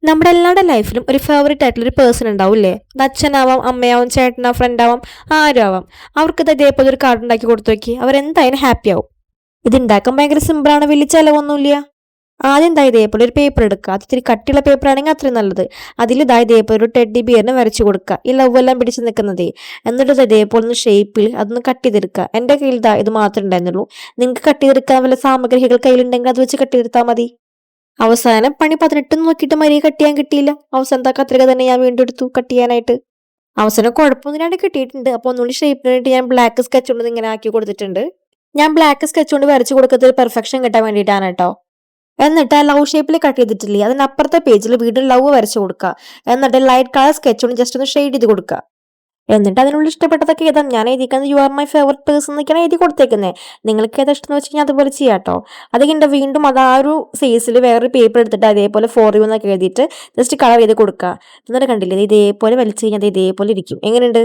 നമ്മുടെ എല്ലാവരുടെ ലൈഫിലും ഒരു ഫേവറേറ്റ് ആയിട്ടുള്ള ഒരു പേഴ്സൺ ഉണ്ടാവില്ലേ? അത് അച്ഛനാവാം, അമ്മയാവാം, ചേട്ടനാവാം, ഫ്രണ്ടാവാം, ആരും ആവാം. അവർക്ക് ഇതേപോലെ ഒരു കാർഡ് ഉണ്ടാക്കി കൊടുത്തു നോക്കി, അവരെന്തായാലും ഹാപ്പി ആവും. ഇത് ഉണ്ടാക്കാൻ ഭയങ്കര സിമ്പിളാണ്, വലിയ ചിലവൊന്നുമില്ല. ആദ്യം ഇതേപോലെ ഒരു പേപ്പർ എടുക്കുക. അത് ഇത്തിരി കട്ടിയുള്ള പേപ്പർ ആണെങ്കിൽ അത്രയും നല്ലത്. അതിൽ ഇതേപോലെ ഒരു ടെഡ്ഡി ബിയറിനെ വരച്ചു കൊടുക്കുക, ഈ ലവ് എല്ലാം പിടിച്ച് നിൽക്കുന്നതേ. എന്നിട്ട് ഇതേപോലെ ഒന്ന് ഷേപ്പിൽ അതൊന്ന് കട്ട് ചെയ്തെടുക്കുക. എൻ്റെ കയ്യിൽ ഇത് മാത്രമേ ഉണ്ടായിരുന്നുള്ളൂ. നിങ്ങൾക്ക് കട്ട് ചെയ്തെടുക്കാൻ വല്ല സാമഗ്രികൾ കയ്യിലുണ്ടെങ്കിൽ അത് വെച്ച് കട്ട് ചെയ്തെടുത്താൽ മതി. അവസാനം പണി 18 നോക്കിയിട്ട് മരിയെ കട്ട് ചെയ്യാൻ കിട്ടിയില്ല. അവസാനത്തെ കത്രിക തന്നെ ഞാൻ വീണ്ടും എടുത്തു കട്ട് ചെയ്യാനായിട്ട്. അവസാനം കുഴപ്പമൊന്നുമില്ലാണ്ട് കിട്ടിയിട്ടുണ്ട്. അപ്പോൾ ഒന്നുകൂടി ഷേപ്പിന് വേണ്ടി ഞാൻ ബ്ലാക്ക് സ്കെച്ച് കൊണ്ട് ഇങ്ങനെ ആക്കി കൊടുത്തിട്ടുണ്ട്. ഞാൻ ബ്ലാക്ക് സ്കെച്ച് കൊണ്ട് വരച്ചു കൊടുക്കുന്നത് ഒരു പെർഫെക്ഷൻ കിട്ടാൻ വേണ്ടിയിട്ടാണ് കേട്ടോ. എന്നിട്ട് ആ ലവ് ഷേപ്പിൽ കട്ട് ചെയ്തിട്ടില്ലേ, അതിനപ്പുറത്തെ പേജിൽ വീണ്ടും ലവ് വരച്ചു കൊടുക്കുക. എന്നിട്ട് ലൈറ്റ് കളർ സ്കെച്ച് കൊണ്ട് ജസ്റ്റ് ഒന്ന് ഷെയ്ഡ് ചെയ്ത് കൊടുക്കുക. എന്നിട്ട് അതിനുള്ളിൽ ഇഷ്ടപ്പെട്ടതൊക്കെ ഏതാണ് ഞാൻ എഴുതിക്കുന്നത്, you are my favourite person എന്നൊക്കെയാണ് എഴുതി കൊടുത്തേക്കുന്നത്. നിങ്ങൾക്ക് ഏതാ ഇഷ്ടം എന്ന് വെച്ച് കഴിഞ്ഞാൽ അതുപോലെ ചെയ്യാം കേട്ടോ. അത് കഴിഞ്ഞിട്ട് വീണ്ടും അത് ആ ഒരു സൈസിൽ വേറൊരു പേപ്പർ എടുത്തിട്ട് അതേപോലെ ഫോർ യു എന്നൊക്കെ എഴുതിയിട്ട് ജസ്റ്റ് കളർ ചെയ്ത് കൊടുക്കുക. എന്നിട്ട് കണ്ടില്ലേ, ഇതേപോലെ വലിച്ചു കഴിഞ്ഞാൽ അത് ഇതേപോലെ ഇരിക്കും. എങ്ങനെയുണ്ട്?